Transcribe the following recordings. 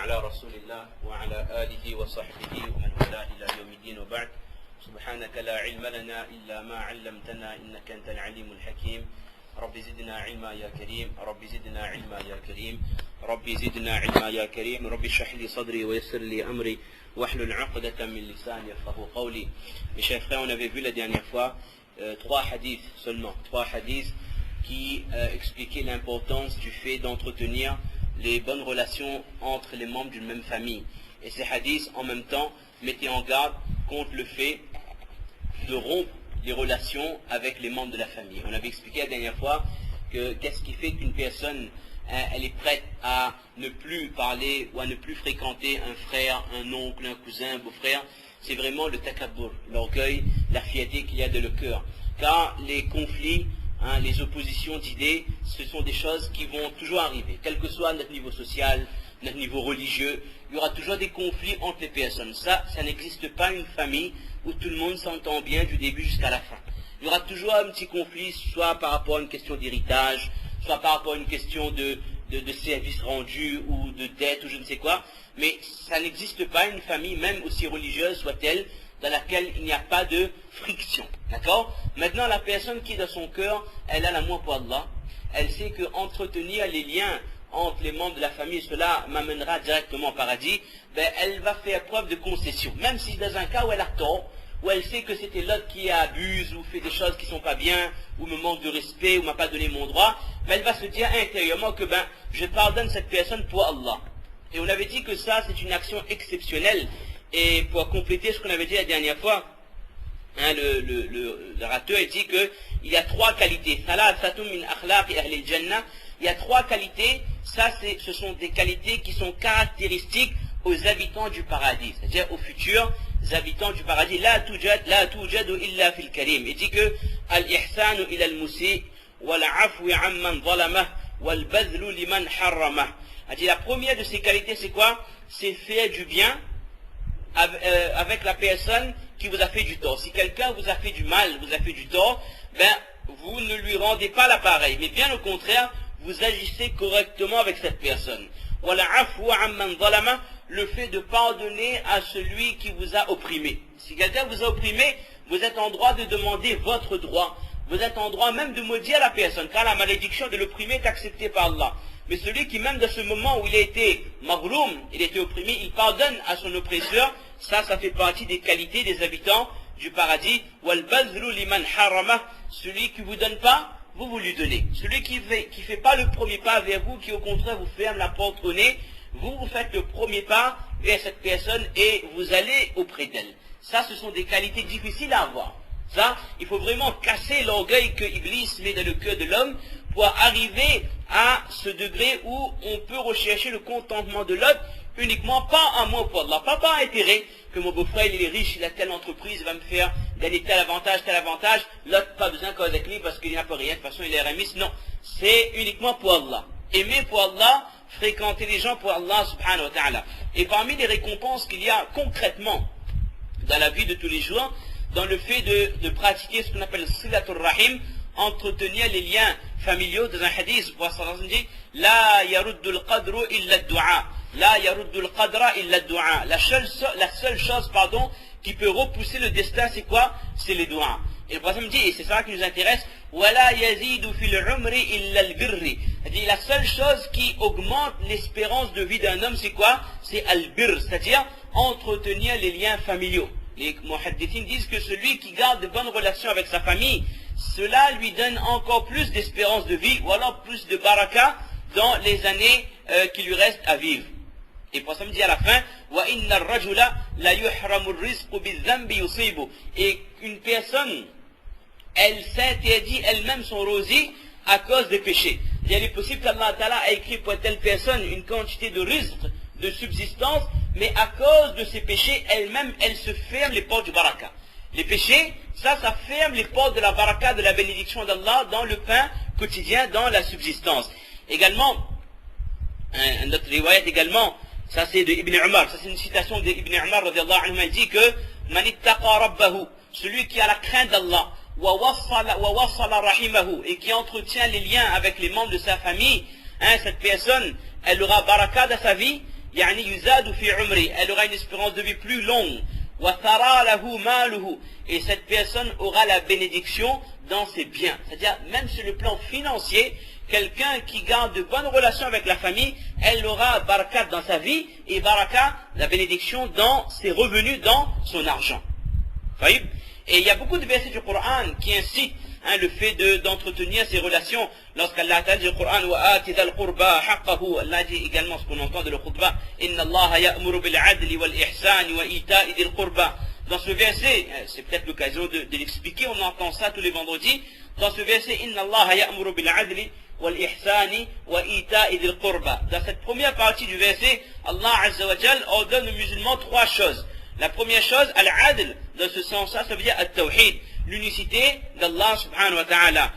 على رسول الله وعلى آله وصحبه ومن والاه إلى يوم الدين وبعد. سبحانك لا علم لنا إلا ما علمتنا إنك أنت العليم الحكيم. رب زدنا علما يا كريم، رب زدنا علما يا كريم، رب زدنا علما يا كريم، رب اشرح لي صدري ويسر لي أمري واحلل عقدة من لساني يفقهوا قولي. Mes chers frères, on avait vu la dernière fois trois hadiths seulement, trois hadiths qui expliquaient l'importance du fait d'entretenir les bonnes relations entre les membres d'une même famille. Et ces hadiths, en même temps, mettaient en garde contre le fait de rompre les relations avec les membres de la famille. On avait expliqué la dernière fois que qu'est-ce qui fait qu'une personne, elle est prête à ne plus parler ou à ne plus fréquenter un frère, un oncle, un cousin, un beau-frère. C'est vraiment le takabbur, l'orgueil, la fierté qu'il y a dans le cœur. Car les conflits, les oppositions d'idées, ce sont des choses qui vont toujours arriver. Quel que soit notre niveau social, notre niveau religieux, il y aura toujours des conflits entre les personnes. Ça n'existe pas une famille où tout le monde s'entend bien du début jusqu'à la fin. Il y aura toujours un petit conflit, soit par rapport à une question d'héritage, soit par rapport à une question de service rendu ou de dette ou je ne sais quoi. Mais ça n'existe pas une famille, même aussi religieuse soit-elle, dans laquelle il n'y a pas de friction. D'accord? Maintenant, la personne qui est dans son cœur, elle a l'amour pour Allah. Elle sait que entretenir les liens entre les membres de la famille, cela m'amènera directement au paradis. Elle va faire preuve de concession. Même si dans un cas où elle a tort, où elle sait que c'était l'autre qui abuse ou fait des choses qui ne sont pas bien, ou me manque de respect, ou m'a pas donné mon droit, elle va se dire intérieurement que je pardonne cette personne pour Allah. Et on avait dit que ça, c'est une action exceptionnelle. Et pour compléter ce qu'on avait dit la dernière fois, le orateur dit qu'il y a trois qualités. Il y a trois qualités. Ça, ce sont des qualités qui sont caractéristiques aux habitants du paradis, c'est-à-dire aux futurs habitants du paradis. La tujadu illa fil karim. Il dit que al-ihsanu ila al-musi wal-afwi amman zalamah wal-badhlu liman harramah. Il dit la première de ces qualités, c'est quoi? C'est faire du bien avec la personne qui vous a fait du tort. Si quelqu'un vous a fait du mal, vous a fait du tort, vous ne lui rendez pas l'appareil, mais bien au contraire, vous agissez correctement avec cette personne. Le fait de pardonner à celui qui vous a opprimé. Si quelqu'un vous a opprimé, vous êtes en droit de demander votre droit. Vous êtes en droit même de maudire la personne, car la malédiction de l'opprimé est acceptée par Allah. Mais celui qui, même dans ce moment où il a été maghloum, il a été opprimé, il pardonne à son oppresseur, ça fait partie des qualités des habitants du paradis. Wal-badhlu liman harramah, celui qui vous donne pas, vous lui donnez. Celui qui fait pas le premier pas vers vous, qui au contraire vous ferme la porte au nez, vous faites le premier pas vers cette personne et vous allez auprès d'elle. Ça, ce sont des qualités difficiles à avoir. Ça, il faut vraiment casser l'orgueil que Iblis met dans le cœur de l'homme pour arriver à ce degré où on peut rechercher le contentement de l'autre uniquement pas un mot pour Allah, pas par intérêt que mon beau-frère il est riche, il a telle entreprise, il va me faire gagner tel avantage, l'autre pas besoin qu'on avec lui parce qu'il n'a pas rien, de toute façon il est remis. Non, c'est uniquement pour Allah. Aimer pour Allah, fréquenter les gens pour Allah subhanahu wa ta'ala. Et parmi les récompenses qu'il y a concrètement dans la vie de tous les jours, dans le fait de pratiquer ce qu'on appelle silatul rahim, entretenir les liens familiaux. Dans un hadith, le prophète dit la yaruddul qadru illa ad-du'a, la yaruddul qadra illa ad-du'a. La seule chose qui peut repousser le destin, c'est quoi? C'est les du'a. Et le prophète dit, et c'est ça qui nous intéresse, wala yazidu fil umri illa al-birri. C'est-à-dire la seule chose qui augmente l'espérance de vie d'un homme, c'est quoi? C'est al-birr, c'est-à-dire entretenir les liens familiaux. Les muhaddithines disent que celui qui garde de bonnes relations avec sa famille, cela lui donne encore plus d'espérance de vie, ou alors plus de baraka dans les années qui lui restent à vivre. Et le prophète dit à la fin, وَإِنَّ الرَّجُلَ لَيُحْرَمُ الرِّزْقُ بِالذَّنْبِ يُصِيبُ. Et une personne, elle s'interdit elle-même son rosier à cause des péchés. Il est possible qu'Allah Ta'ala a écrit pour telle personne une quantité de rizq, de subsistance, mais à cause de ses péchés, elle-même, elle se ferme les portes du baraka. Les péchés, ça ferme les portes de la baraka, de la bénédiction d'Allah dans le pain quotidien, dans la subsistance. Également, un autre riwayat également, ça c'est de Ibn Umar, ça c'est une citation de Ibn Umar radiallahu anhu, il dit que man ittaqa rabbahu, celui qui a la crainte d'Allah, wa wasala rahimahu, et qui entretient les liens avec les membres de sa famille, cette personne, elle aura baraka dans sa vie يعني يزاد في عمره, elle aura une espérance de vie plus longue. وثرى له ماله, et cette personne aura la bénédiction dans ses biens. C'est-à-dire, même sur le plan financier, quelqu'un qui garde de bonnes relations avec la famille, elle aura barakat dans sa vie et baraka, la bénédiction dans ses revenus, dans son argent. Et il y a beaucoup de versets du Coran qui incitent le fait d'entretenir ces relations. Lorsqu'Allah dit au Coran, وَآتِ ذَا الْقُرْبَى حَقَّهُ, Allah dit également ce qu'on entend de le khutbah, إِنَّ اللَّهَ يَأْمُرُ بِالْعَدْلِ وَالْإِحْسَانِ وَإِيتَاءِ ذِي الْقُرْبَى. Dans ce verset, c'est peut-être l'occasion de l'expliquer, on entend ça tous les vendredis. Dans ce verset, إِنَّ اللَّهَ يَأْمُرُ بِالْعَدْلِ وَالْإِحْسَانِ وَإِيتَاءِ ذِي الْقُرْبَى. Dans cette première partie du verset, Allah Azza wa Jal ordonne aux musulmans trois choses. La première chose, al-adl, dans ce sens-là, ça veut dire al-tawhid, l'unicité d'Allah subhanahu wa ta'ala,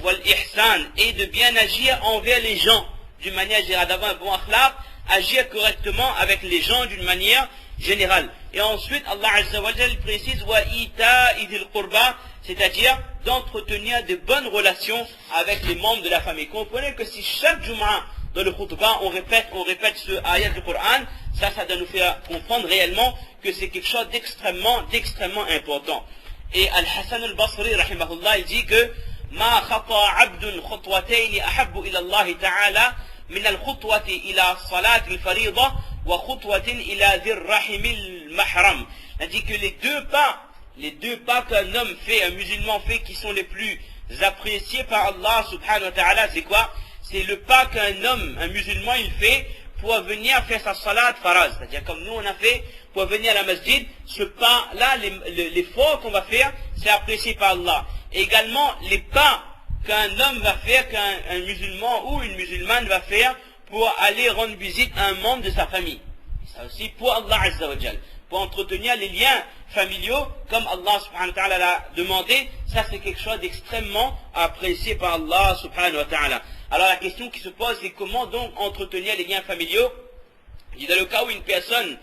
wal-ihsan, et de bien agir envers les gens, d'une manière générale, d'avoir un bon akhlaq, agir correctement avec les gens d'une manière générale. Et ensuite, Allah Azza wa Jal précise, wa ita'i dhil qurba, c'est-à-dire d'entretenir de bonnes relations avec les membres de la famille. Comprenez que si chaque Jumu'ah, dans le khutbah, on répète ce ayat du Coran, ça doit nous faire comprendre réellement que c'est quelque chose d'extrêmement important. Et Al-Hassan al-Basri, rahimahullah, il dit que ما خطى عبد خطوتين أحب إلى الله تعالى من الخطوة إلى صلاة الفريضة وخطوة إلى ذي الرحم المحرم. Il dit que les deux pas qu'un homme fait, un musulman fait, qui sont les plus appréciés par Allah subhanahu wa ta'ala, c'est quoi? C'est le pas qu'un homme, un musulman, il fait pour venir faire sa salat faraz. C'est-à-dire comme nous on a fait pour venir à la masjid, ce pas-là, l'effort qu'on va faire, c'est apprécié par Allah. Et également les pas qu'un homme va faire, qu'un musulman ou une musulmane va faire pour aller rendre visite à un membre de sa famille. Et ça aussi pour Allah Azza wa Jal, pour entretenir les liens familiaux comme Allah subhanahu wa ta'ala l'a demandé. Ça c'est quelque chose d'extrêmement apprécié par Allah subhanahu wa ta'ala. Alors la question qui se pose, c'est comment donc entretenir les liens familiaux? Dans le cas où une personne,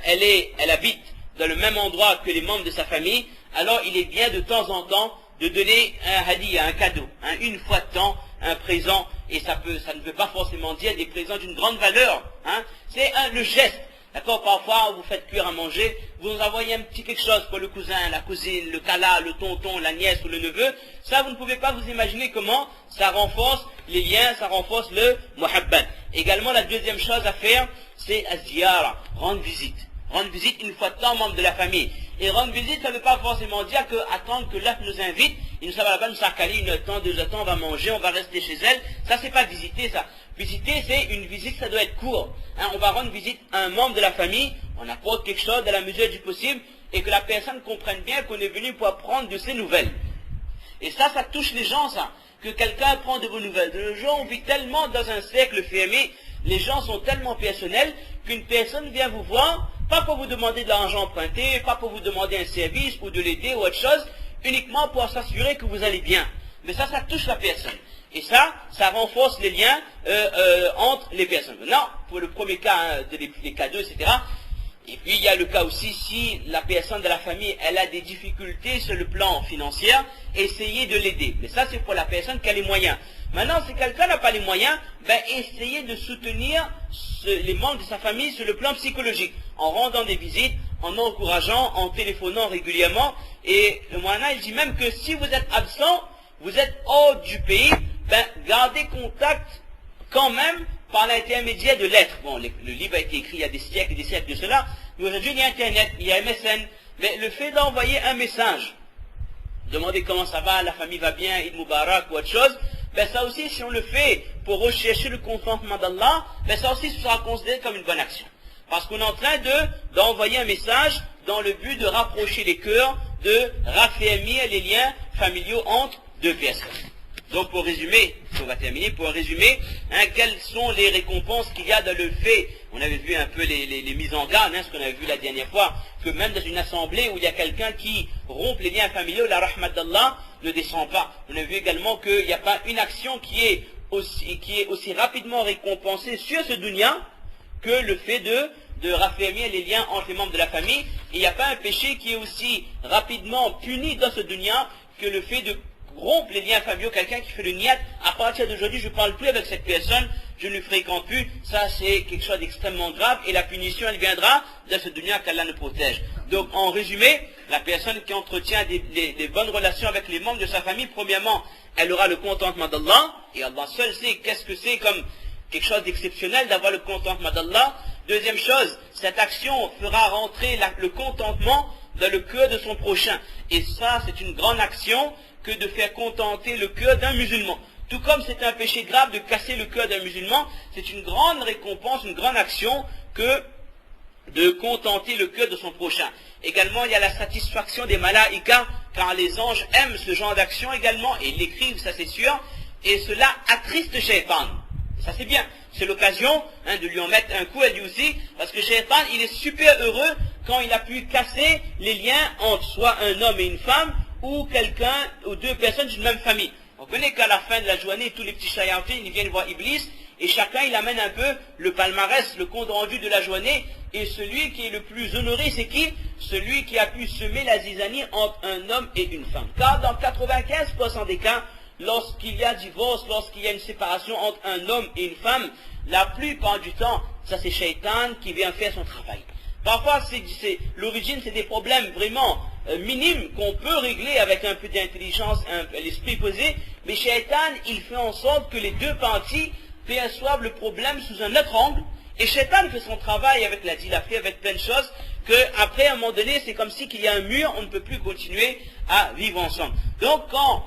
elle habite dans le même endroit que les membres de sa famille, alors il est bien de temps en temps de donner un hadiya, un cadeau, une fois de temps, un présent, et ça ne veut pas forcément dire des présents d'une grande valeur, c'est le geste. D'accord, parfois vous faites cuire à manger, vous nous envoyez un petit quelque chose pour le cousin, la cousine, le kala, le tonton, la nièce ou le neveu. Ça, vous ne pouvez pas vous imaginer comment ça renforce les liens, ça renforce le muhabbat. Également, la deuxième chose à faire, c'est az-ziyara, rendre visite. Rendre visite une fois de temps aux membres de la famille. Et rendre visite, ça ne veut pas forcément dire que attendre que l'œuf nous invite, il nous va nous s'accaler une temps, 2 temps, on va manger, on va rester chez elle. Ça, c'est pas visiter, ça. Visiter, c'est une visite, ça doit être court. On va rendre visite à un membre de la famille, on apporte quelque chose à la mesure du possible, et que la personne comprenne bien qu'on est venu pour apprendre de ses nouvelles. Et ça touche les gens, ça. Que quelqu'un apprend de vos nouvelles. De nos jours, on vit tellement dans un cercle fermé, les gens sont tellement personnels, qu'une personne vient vous voir, pas pour vous demander de l'argent emprunté, pas pour vous demander un service, ou de l'aider, ou autre chose, uniquement pour s'assurer que vous allez bien. Mais ça touche la personne. Et ça renforce les liens entre les personnes. Maintenant, pour le premier cas, les cadeaux, etc. Et puis, il y a le cas aussi, si la personne de la famille, elle a des difficultés sur le plan financier, essayez de l'aider. Mais ça, c'est pour la personne qui a les moyens. Maintenant, si quelqu'un n'a pas les moyens, essayez de soutenir les membres de sa famille sur le plan psychologique, en rendant des visites, en encourageant, en téléphonant régulièrement. Et le moyen, il dit même que si vous êtes absent, vous êtes hors du pays, gardez contact quand même par l'intermédiaire de lettres. Bon, le livre a été écrit il y a des siècles et des siècles de cela, mais aujourd'hui il y a Internet, il y a MSN, mais le fait d'envoyer un message, demander comment ça va, la famille va bien, Eid Mubarak ou autre chose, ça aussi, si on le fait pour rechercher le consentement d'Allah, ça aussi sera considéré comme une bonne action. Parce qu'on est en train d'envoyer un message dans le but de rapprocher les cœurs, de raffermir les liens familiaux entre deux personnes. Donc pour résumer, on va terminer, pour résumer, quelles sont les récompenses qu'il y a dans le fait, on avait vu un peu les mises en garde, ce qu'on avait vu la dernière fois, que même dans une assemblée où il y a quelqu'un qui rompt les liens familiaux, la rahmat d'Allah ne descend pas. On a vu également qu'il n'y a pas une action qui est aussi rapidement récompensée sur ce dunya que le fait de raffermir les liens entre les membres de la famille. Et il n'y a pas un péché qui est aussi rapidement puni dans ce dunya que le fait de rompre les liens familiaux. Quelqu'un qui fait le niyat, à partir d'aujourd'hui je ne parle plus avec cette personne, je ne fréquente plus, ça c'est quelque chose d'extrêmement grave et la punition elle viendra de ce dunya qu'Allah nous protège. Donc en résumé, la personne qui entretient des bonnes relations avec les membres de sa famille, premièrement, elle aura le contentement d'Allah, et Allah seul sait qu'est-ce que c'est comme quelque chose d'exceptionnel d'avoir le contentement d'Allah. Deuxième chose, cette action fera rentrer le contentement dans le cœur de son prochain. Et ça, c'est une grande action que de faire contenter le cœur d'un musulman. Tout comme c'est un péché grave de casser le cœur d'un musulman, c'est une grande récompense, une grande action que de contenter le cœur de son prochain. Également, il y a la satisfaction des malaïkas, car les anges aiment ce genre d'action également, et ils l'écrivent, ça c'est sûr, et cela attriste Shaitan. Ça c'est bien, c'est l'occasion de lui en mettre un coup à lui aussi, parce que Shaitan, il est super heureux quand il a pu casser les liens entre soit un homme et une femme, ou quelqu'un, ou deux personnes d'une même famille. On connaît qu'à la fin de la journée, tous les petits shayatines, ils viennent voir Iblis, et chacun, il amène un peu le palmarès, le compte rendu de la journée, et celui qui est le plus honoré, c'est qui? Celui qui a pu semer la zizanie entre un homme et une femme. Car dans 95% des cas, lorsqu'il y a divorce, lorsqu'il y a une séparation entre un homme et une femme, la plupart du temps, ça c'est Shaitan qui vient faire son travail. Parfois, l'origine, c'est des problèmes vraiment minimes qu'on peut régler avec un peu d'intelligence, l'esprit posé, mais Shaitan, il fait en sorte que les deux parties perçoivent le problème sous un autre angle, et Shaitan fait son travail avec la dilapidation, avec plein de choses, qu'après, à un moment donné, c'est comme si qu'il y a un mur, on ne peut plus continuer à vivre ensemble. Donc, quand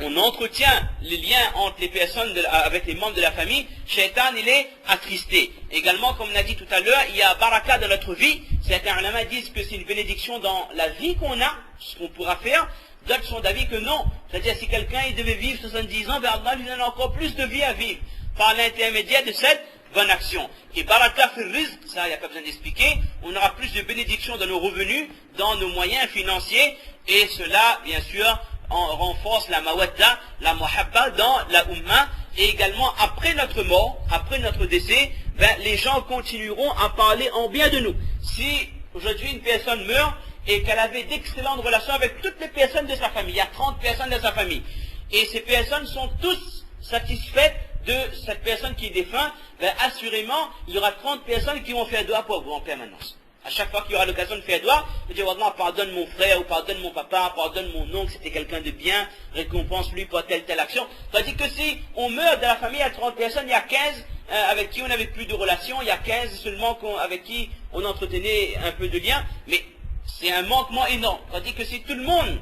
on entretient les liens entre les personnes avec les membres de la famille, Shaitan, il est attristé. Également, comme on a dit tout à l'heure, il y a baraka dans notre vie. Certains ulama disent que c'est une bénédiction dans la vie qu'on a, ce qu'on pourra faire. D'autres sont d'avis que non. C'est-à-dire, si quelqu'un il devait vivre 70 ans, ben Allah lui donne encore plus de vie à vivre par l'intermédiaire de cette bonne action. Et baraka fil rizq, ça, il n'y a pas besoin d'expliquer. On aura plus de bénédictions dans nos revenus, dans nos moyens financiers, et cela, bien sûr, on renforce la mawadda, la muhabba dans la umma, et également après notre mort, après notre décès, ben, les gens continueront à parler en bien de nous. Si aujourd'hui une personne meurt et qu'elle avait d'excellentes relations avec toutes les personnes de sa famille, il y a 30 personnes de sa famille, et ces personnes sont tous satisfaites de cette personne qui est défunte, ben, assurément, il y aura 30 personnes qui vont faire dua pour vous en permanence. À chaque fois qu'il y aura l'occasion de faire dua, je dis, Wallah, pardonne mon frère, ou pardonne mon papa, pardonne mon oncle, c'était quelqu'un de bien, récompense-lui pour telle action. C'est-à-dire que si on meurt de la famille à 30 personnes, il y a 15 avec qui on n'avait plus de relations, il y a 15 seulement avec qui on entretenait un peu de lien, mais c'est un manquement énorme. C'est-à-dire que si tout le monde,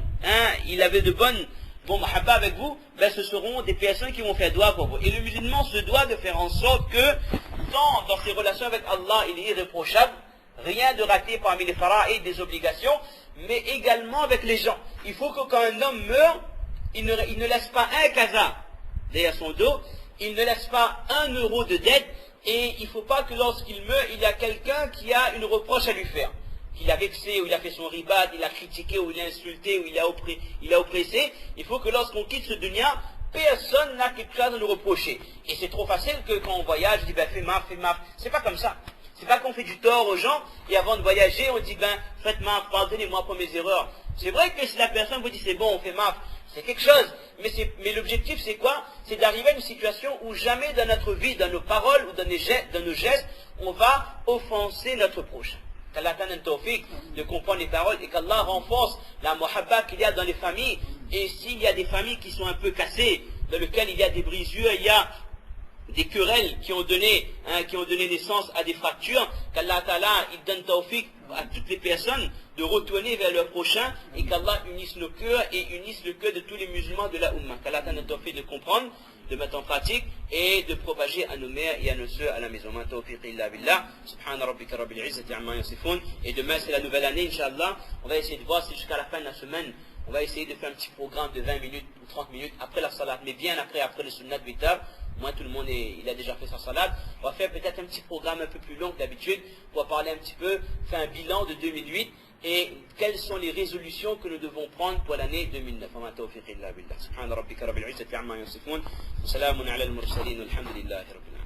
il avait de bons mahabba avec vous, ben ce seront des personnes qui vont faire dua pour vous. Et le musulman se doit de faire en sorte que, tant dans ses relations avec Allah, il est irréprochable, rien de raté parmi les fara'id des obligations, mais également avec les gens. Il faut que quand un homme meurt, il ne laisse pas un casa derrière son dos, il ne laisse pas 1 euro de dette, et il ne faut pas que lorsqu'il meurt, il y a quelqu'un qui a une reproche à lui faire. Qu'il a vexé, ou il a fait son ribat, il a critiqué, ou il a insulté, ou il a oppressé. Il faut que lorsqu'on quitte ce dunya, personne n'a quelque chose à nous reprocher. Et c'est trop facile que quand on voyage, on dit, ben fais maf. C'est pas comme ça. C'est pas qu'on fait du tort aux gens, et avant de voyager, on dit, ben, faites maf, pardonnez-moi pour mes erreurs. C'est vrai que si la personne vous dit, c'est bon, on fait maf, c'est quelque chose. Mais l'objectif, c'est quoi? C'est d'arriver à une situation où jamais dans notre vie, dans nos paroles, ou dans nos gestes, on va offenser notre prochain. Qu'Allah donne un tawfiq de comprendre les paroles, et qu'Allah renforce la muhabba qu'il y a dans les familles. Et s'il y a des familles qui sont un peu cassées, dans lesquelles il y a des brisures, il y a des querelles qui ont donné naissance à des fractures, qu'Allah Ta'ala, il donne tawfiq à toutes les personnes de retourner vers leur prochain, et qu'Allah unisse nos cœurs et unisse le cœur de tous les musulmans de la Ummah. Qu'Allah donne tawfiq de comprendre, de mettre en pratique et de propager à nos mères et à nos sœurs à la maison. Ma tawfiq illa billah. Subhana rabbika rabbil izzati amma yasifun. Et demain c'est la nouvelle année, Inch'Allah. On va essayer de voir si jusqu'à la fin de la semaine, on va essayer de faire un petit programme de 20 minutes ou 30 minutes après la salat, mais bien après le sunnat vitar. Moi, tout le monde il a déjà fait sa salade. On va faire peut-être un petit programme un peu plus long que d'habitude pour parler un petit peu, faire un bilan de 2008 et quelles sont les résolutions que nous devons prendre pour l'année 2009. Wa ma tawfiq illa billah. Subhana rabbika rabbil izzati amma yasifun. Wa salamun ala al-mursalin. Walhamdulillahi rabbil alamin.